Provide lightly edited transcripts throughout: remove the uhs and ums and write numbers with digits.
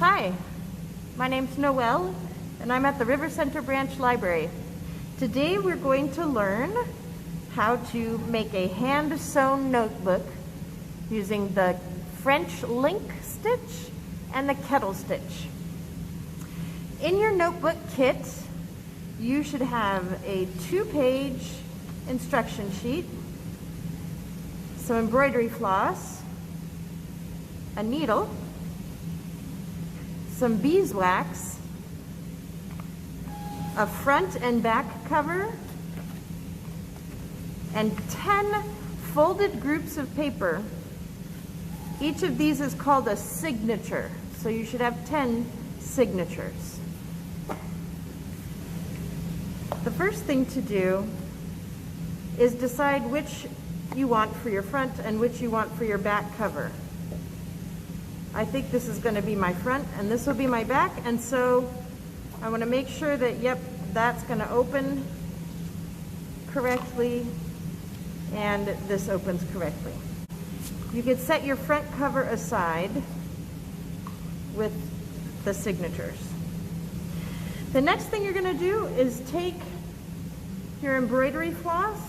Hi, my name's Noelle, and I'm at the River Center Branch Library. Today we're going to learn how to make a hand-sewn notebook using the French link stitch and the kettle stitch. In your notebook kit, you should have a 2-page instruction sheet, some embroidery floss, a needle, some beeswax, a front and back cover, and 10 folded groups of paper. Each of these is called a signature, so you should have 10 signatures. The first thing to do is decide which you want for your front and which you want for your back cover. I think this is going to be my front and this will be my back, and so I want to make sure that, yep, that's going to open correctly and this opens correctly. You could set your front cover aside with the signatures. The next thing you're going to do is take your embroidery floss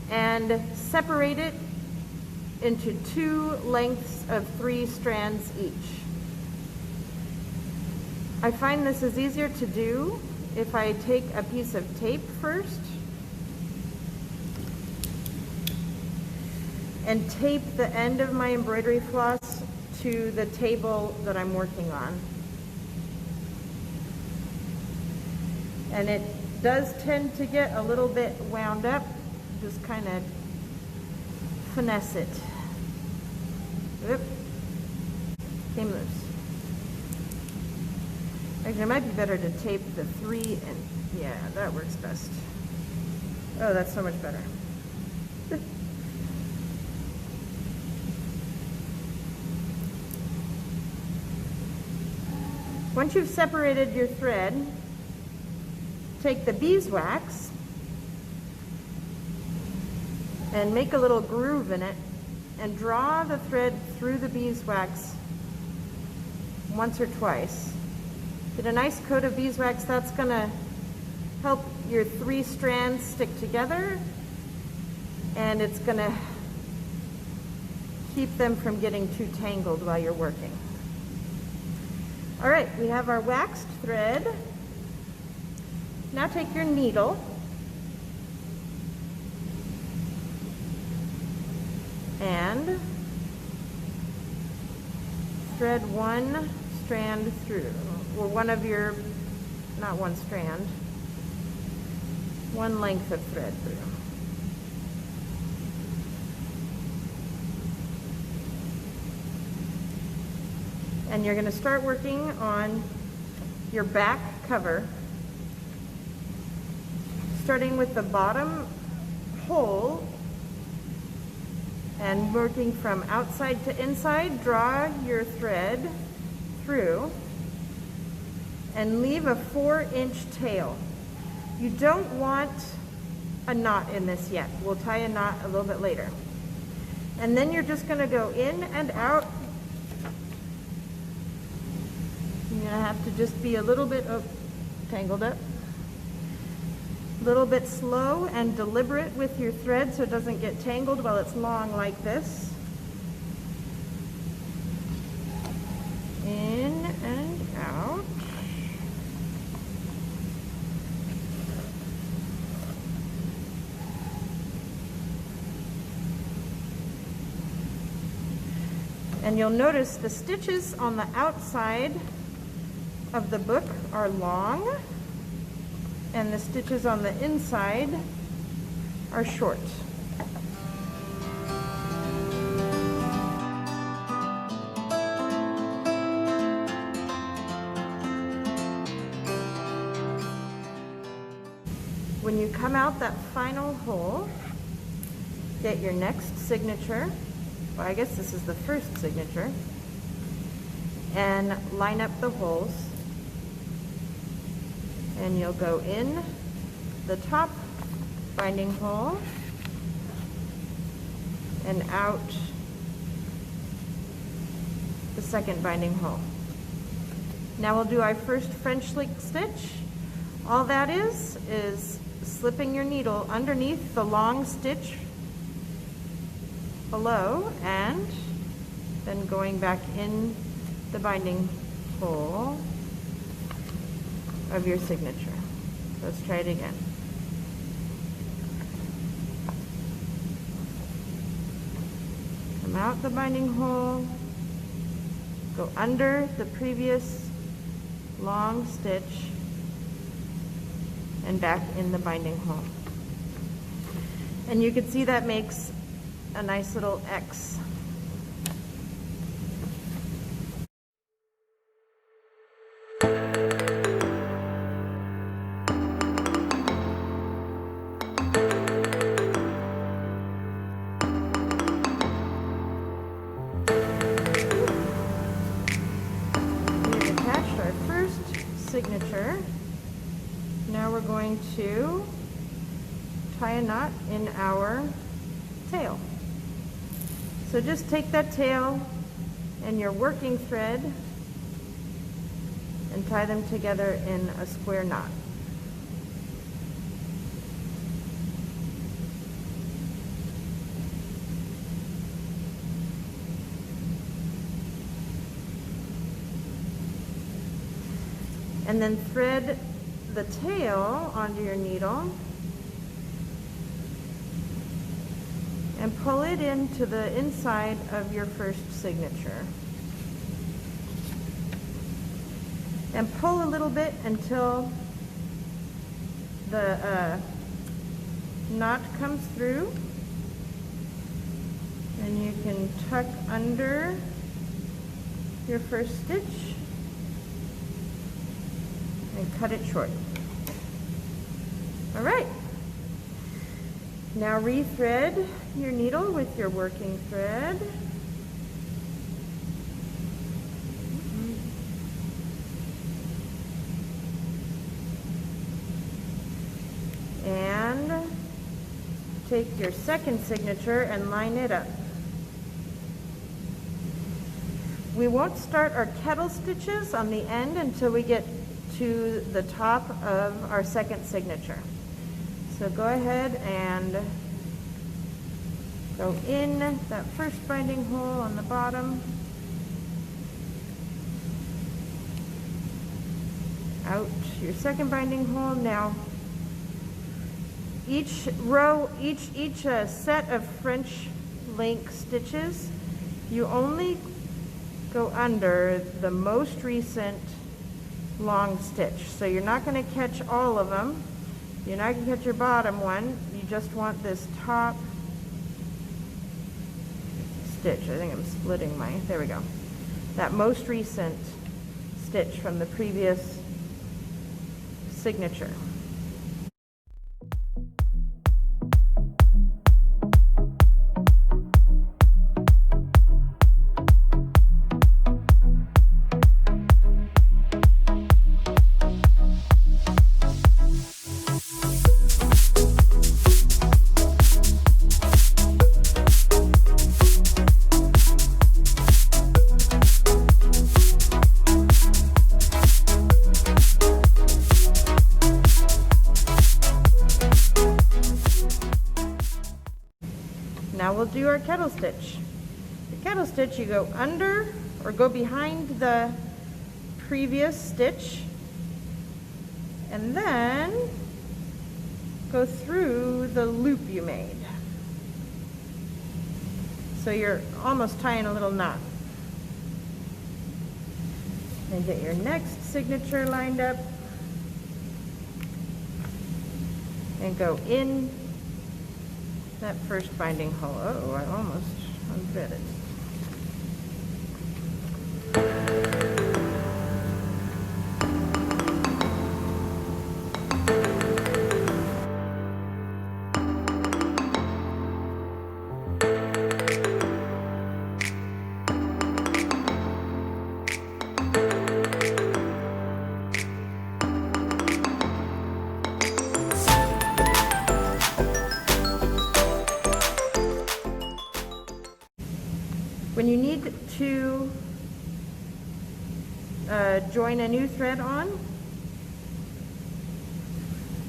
and separate it into 2 lengths of 3 strands each. I find this is easier to do if I take a piece of tape first and tape the end of my embroidery floss to the table that I'm working on. And it does tend to get a little bit wound up. Just kind of finesse it. Oop. Came loose. Actually, it might be better to tape the 3 and yeah, that works best. Oh, that's so much better. Once you've separated your thread, take the beeswax and make a little groove in it and draw the thread through the beeswax once or twice. Get a nice coat of beeswax. That's going to help your 3 strands stick together, and it's going to keep them from getting too tangled while you're working. All right, we have our waxed thread. Now take your needle and thread 1 strand through, or one of your, not 1 strand, 1 length of thread through. And you're going to start working on your back cover, starting with the bottom hole and working from outside to inside. Draw your thread through and leave a 4-inch tail. You don't want a knot in this yet. We'll tie a knot a little bit later. And then you're just going to go in and out. You're going to have to just be a little bit tangled up. A little bit slow and deliberate with your thread so it doesn't get tangled while it's long like this. In and out. And you'll notice the stitches on the outside of the book are long, and the stitches on the inside are short. When you come out that final hole, get your next signature. Well, I guess this is the first signature. And line up the holes. And you'll go in the top binding hole and out the second binding hole. Now we'll do our first French lick stitch. All that is slipping your needle underneath the long stitch below and then going back in the binding hole of your signature. Let's try it again. Come out the binding hole, go under the previous long stitch and back in the binding hole. And you can see that makes a nice little X. Signature. Now we're going to tie a knot in our tail. So just take that tail and your working thread and tie them together in a square knot. And then thread the tail onto your needle and pull it into the inside of your first signature. And pull a little bit until the knot comes through, and you can tuck under your first stitch and cut it short. All right. Now rethread your needle with your working thread. And take your second signature and line it up. We won't start our kettle stitches on the end until we get to the top of our second signature. So go ahead and go in that first binding hole on the bottom, out your second binding hole. Now each row, each set of French link stitches, you only go under the most recent long stitch. So you're not going to catch all of them. You're not going to catch your bottom one. You just want this top stitch. I think I'm splitting mine. There we go. That most recent stitch from the previous signature. Now we'll do our kettle stitch. The kettle stitch, you go under or go behind the previous stitch and then go through the loop you made. So you're almost tying a little knot. And get your next signature lined up and go in that first binding hole. Oh, I almost unthreaded. When you need to join a new thread on,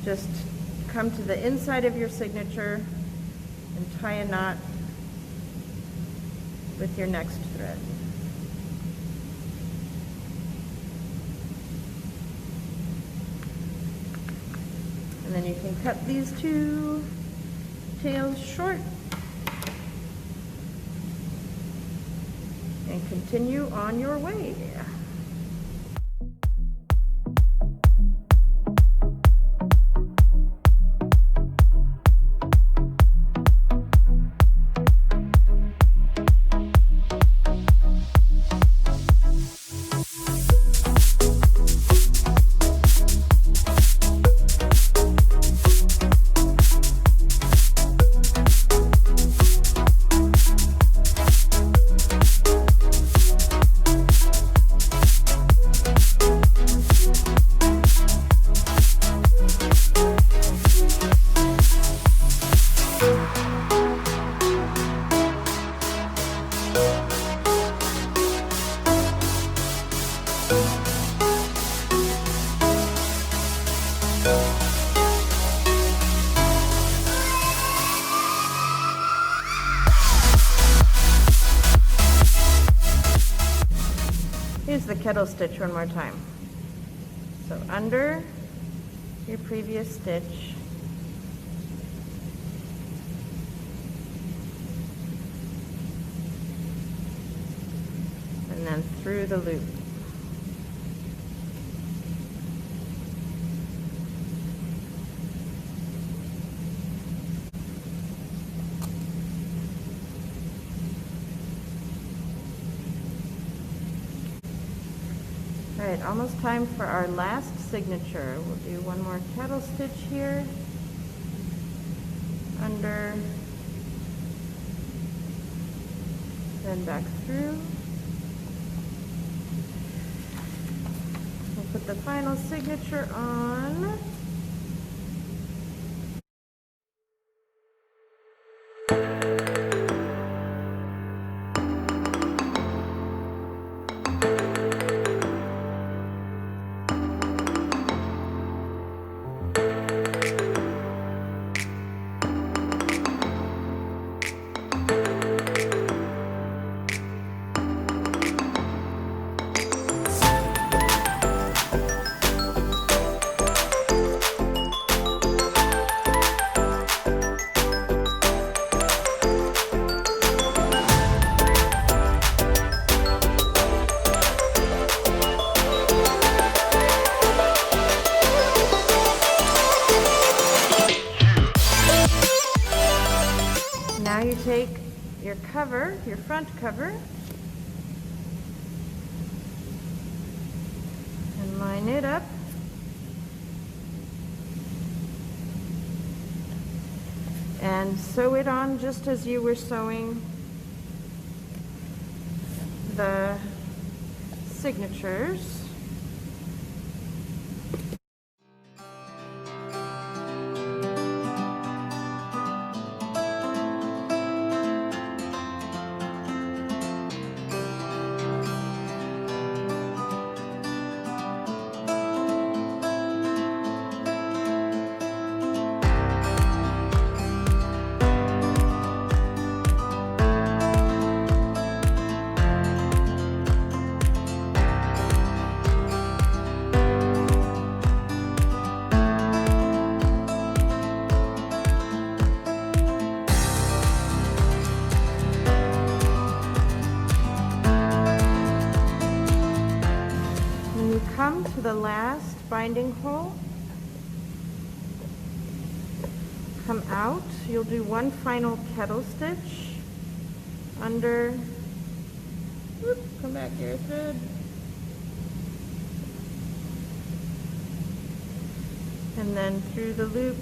just come to the inside of your signature and tie a knot with your next thread. And then you can cut these two tails short and continue on your way. Here's the kettle stitch one more time. So under your previous stitch, and then through the loop. All right, almost time for our last signature. We'll do one more kettle stitch here, under, then back through. We'll put the final signature on. Now you take your cover, your front cover, and line it up. And sew it on just as you were sewing the signatures. Come to the last binding hole, come out, you'll do one final kettle stitch under, whoop, come back here, thread, and then through the loop,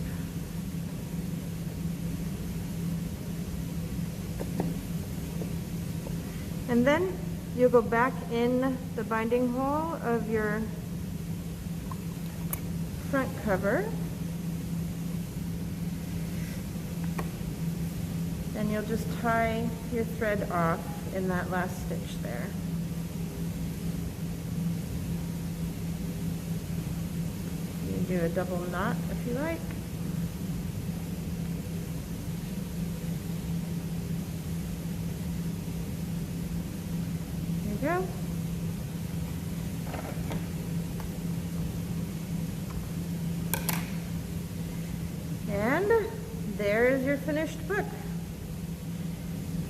and then you'll go back in the binding hole of your front cover, and you'll just tie your thread off in that last stitch there. You can do a double knot if you like. There you go. And there's your finished book.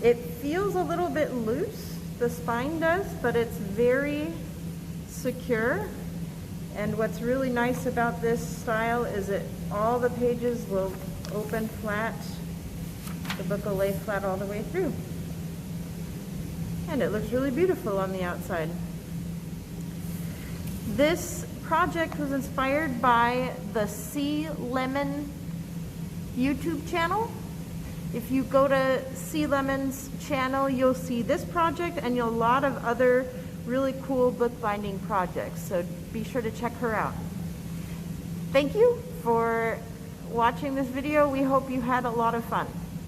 It feels a little bit loose, the spine does, but it's very secure. And what's really nice about this style is that all the pages will open flat. The book will lay flat all the way through. And it looks really beautiful on the outside. This project was inspired by the SeaLemon YouTube channel. If you go to SeaLemon's channel, you'll see this project and a lot of other really cool bookbinding projects. So be sure to check her out. Thank you for watching this video. We hope you had a lot of fun.